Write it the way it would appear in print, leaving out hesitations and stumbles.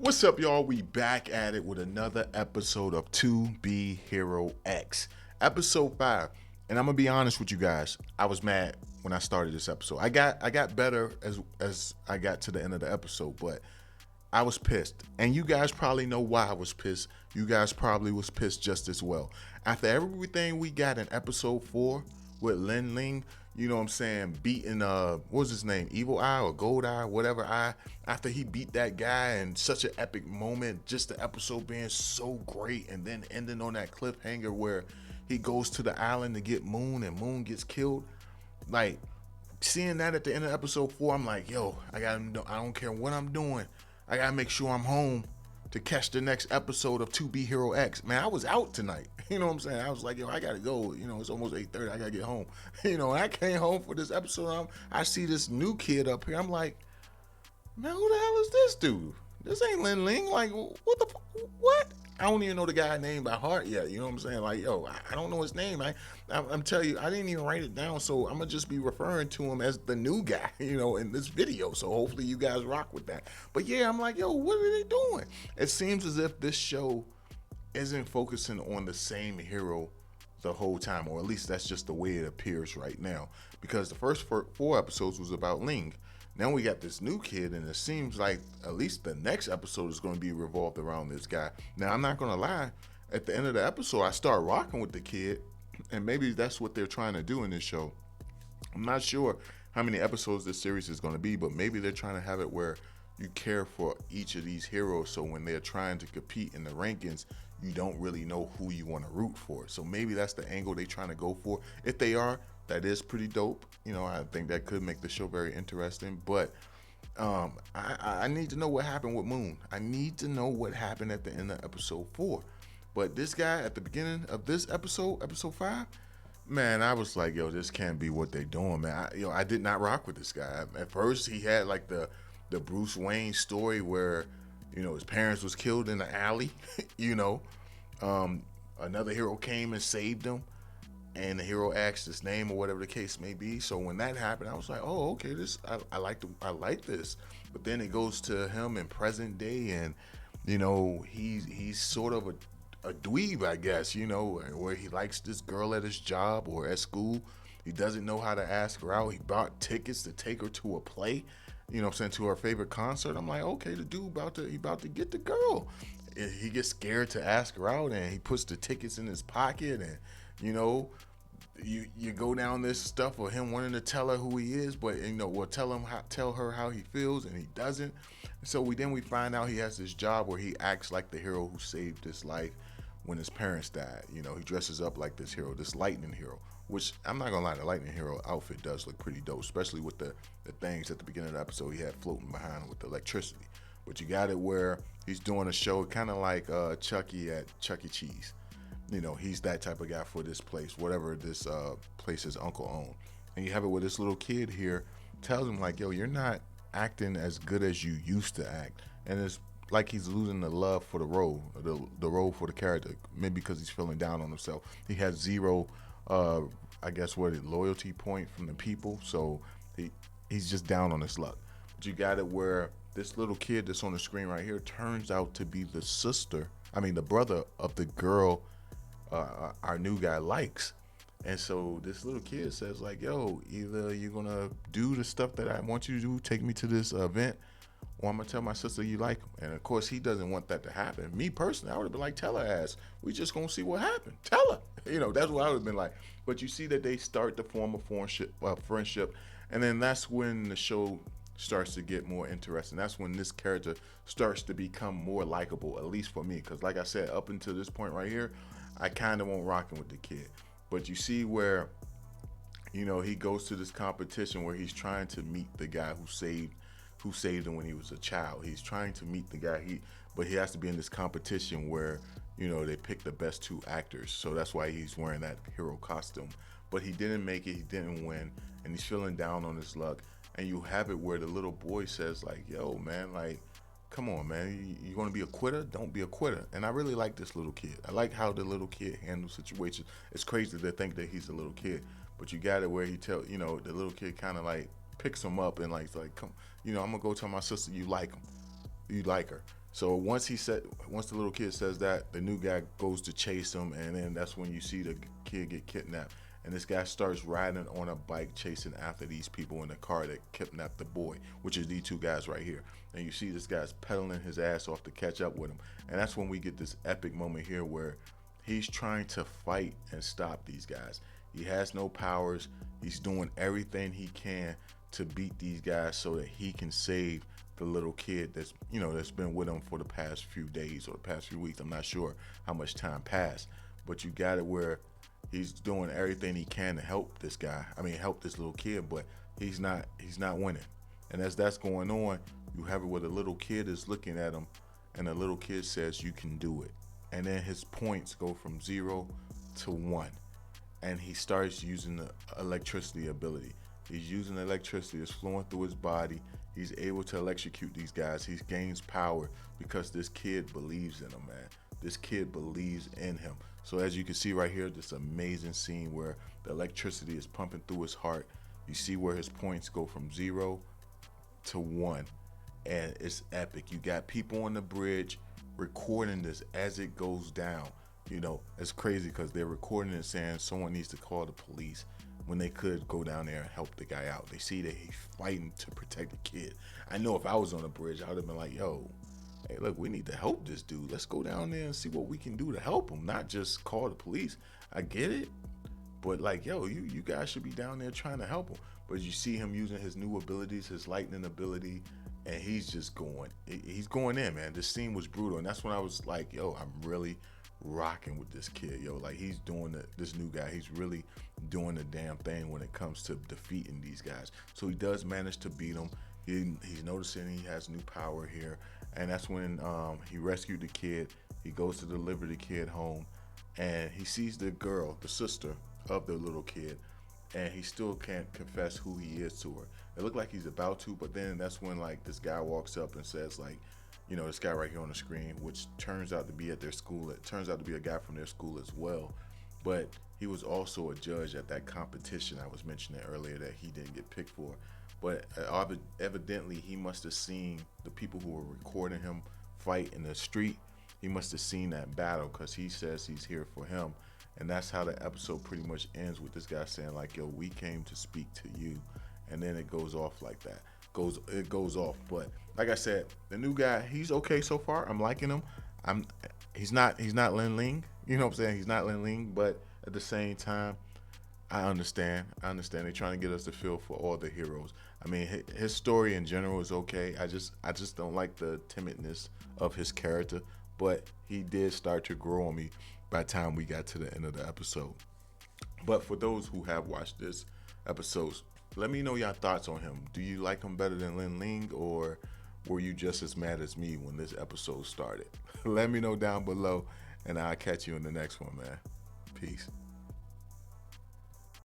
What's up, y'all? We back at it with another episode of 2B Hero X, episode 5. And I'm gonna be honest with you guys. I was mad when I started this episode. I got better as I got to the end of the episode, but I was pissed. And you guys probably know why I was pissed. You guys probably was pissed just as well. After everything we got in episode 4 with Lin Ling, you know what I'm saying, beating what was his name? Evil Eye or Gold Eye, whatever eye. After he beat that guy in such an epic moment, just the episode being so great, and then ending on that cliffhanger where he goes to the island to get Moon and Moon gets killed. Like, seeing that at the end of episode 4, I'm like, yo, I don't care what I'm doing. I gotta make sure I'm home to catch the next episode of 2B Hero X. Man, I was out tonight. You know what I'm saying? I was like, yo, I gotta go. You know, it's almost 8:30. I gotta get home. You know, and I came home for this episode. I see this new kid up here. I'm like, man, who the hell is this dude? This ain't Lin Ling. Like, what? I don't even know the guy's name by heart yet. You know what I'm saying? Like, yo, I don't know his name. I'm telling you, I didn't even write it down, so I'm gonna just be referring to him as the new guy, you know, in this video. So hopefully you guys rock with that. But yeah, I'm like, yo, what are they doing? It seems as if this show isn't focusing on the same hero the whole time, or at least that's just the way it appears right now. Because the first 4 episodes was about Ling. Now we got this new kid, and it seems like at least the next episode is going to be revolved around this guy. Now, I'm not going to lie. At the end of the episode, I start rocking with the kid, and maybe that's what they're trying to do in this show. I'm not sure how many episodes this series is going to be, but maybe they're trying to have it where you care for each of these heroes, so when they're trying to compete in the rankings, you don't really know who you want to root for. So maybe that's the angle they're trying to go for. If they are, that is pretty dope. You know, I think that could make the show very interesting. But I need to know what happened with Moon. I need to know what happened at the end of episode 4. But this guy at the beginning of this episode 5, man, I was like, yo, this can't be what they're doing, man. I did not rock with this guy. At first, he had like the Bruce Wayne story where, you know, his parents was killed in the alley. You know, another hero came and saved him, and the hero asked his name or whatever the case may be. So when that happened, I was like, oh, okay, I like this. But then it goes to him in present day, and you know, he's sort of a dweeb, I guess, you know, where he likes this girl at his job or at school. He doesn't know how to ask her out. He bought tickets to take her to a play, you know what I'm saying, to her favorite concert. I'm like, okay, the dude about to get the girl. He gets scared to ask her out, and he puts the tickets in his pocket, and you know, you go down this stuff of him wanting to tell her who he is, but you know, well, tell her how he feels, and he doesn't. So we find out he has this job where he acts like the hero who saved his life when his parents died. You know, he dresses up like this hero, this lightning hero, which I'm not gonna lie, the lightning hero outfit does look pretty dope, especially with the things at the beginning of the episode he had floating behind him with the electricity. But you got it where he's doing a show kind of like Chucky at Chuck E. Cheese. You know, he's that type of guy for this place, whatever this place his uncle owned. And you have it where this little kid here tells him like, yo, you're not acting as good as you used to act. And it's like he's losing the love for the role, the role for the character, maybe because he's feeling down on himself. He has zero, I guess, loyalty point from the people. So he's just down on his luck. But you got it where this little kid that's on the screen right here turns out to be the brother of the girl our new guy likes. And so this little kid says like, yo, either you're gonna do the stuff that I want you to do, take me to this event, or I'm gonna tell my sister you like him. And of course he doesn't want that to happen. Me personally, I would have been like, tell her ass, we just gonna see what happened, tell her. You know, that's what I would have been like. But you see that they start to form a friendship, and then that's when the show starts to get more interesting. That's when this character starts to become more likable, at least for me, because like I said, up until this point right here, I kind of won't rocking with the kid. But you see where, you know, he goes to this competition where he's trying to meet the guy who saved him when he was a child. He's trying to meet the guy, but he has to be in this competition where, you know, they pick the best 2 actors. So that's why he's wearing that hero costume. But he didn't make it, he didn't win, and he's feeling down on his luck. And you have it where the little boy says like, yo, man, like, come on, man, you gonna be a quitter? Don't be a quitter. And I really like this little kid. I like how the little kid handles situations. It's crazy to think that he's a little kid, but you got it where you know, the little kid kind of like picks him up and like, come, you know, I'm gonna go tell my sister you like him, you like her. So once the little kid says that, the new guy goes to chase him, and then that's when you see the kid get kidnapped. And this guy starts riding on a bike chasing after these people in the car that kidnapped the boy, which is these two guys right here. And you see this guy's pedaling his ass off to catch up with him. And that's when we get this epic moment here where he's trying to fight and stop these guys. He has no powers. He's doing everything he can to beat these guys so that he can save the little kid that's been with him for the past few days or the past few weeks. I'm not sure how much time passed, but you got it where he's doing everything he can to help this guy. I mean, help this little kid, but he's not winning. And as that's going on, you have it where the little kid is looking at him, and the little kid says, "You can do it." And then his points go from 0 to 1, and he starts using the electricity ability. He's using electricity that's flowing through his body. He's able to electrocute these guys. He gains power because this kid believes in him, man. This kid believes in him. So as you can see right here, this amazing scene where the electricity is pumping through his heart. You see where his points go from 0 to 1, and it's epic. You got people on the bridge recording this as it goes down. It's crazy because they're recording it saying someone needs to call the police when they could go down there and help the guy out. They see that he's fighting to protect the kid. I know if I was on the bridge, I would have been like, yo, hey, look, we need to help this dude. Let's go down there and see what we can do to help him, not just call the police. I get it, but like, yo, you guys should be down there trying to help him. But you see him using his new abilities, his lightning ability, and he's going in, man. This scene was brutal, and that's when I was like, yo, I'm really rocking with this kid, yo. Like, he's doing this new guy. He's really doing the damn thing when it comes to defeating these guys. So he does manage to beat them. He's noticing he has new power here, and that's when he rescued the kid. He goes to deliver the kid home, and he sees the girl, the sister of the little kid, and he still can't confess who he is to her. It looked like he's about to, but then that's when like this guy walks up and says like, this guy right here on the screen, which turns out to be at their school. It turns out to be a guy from their school as well, but he was also a judge at that competition I was mentioning earlier that he didn't get picked for. But evidently he must have seen the people who were recording him fight in the street. He must have seen that battle because he says he's here for him. And that's how the episode pretty much ends, with this guy saying like, yo, we came to speak to you. And then it goes off like that. It goes off. But like I said, the new guy, he's okay so far. I'm liking him. He's not Lin Ling. You know what I'm saying? He's not Lin Ling, but at the same time, I understand. They're trying to get us to feel for all the heroes. I mean, his story in general is okay. I just don't like the timidness of his character, but he did start to grow on me by the time we got to the end of the episode. But for those who have watched this episode, let me know your thoughts on him. Do you like him better than Lin Ling, or were you just as mad as me when this episode started? Let me know down below, and I'll catch you in the next one, man. Peace.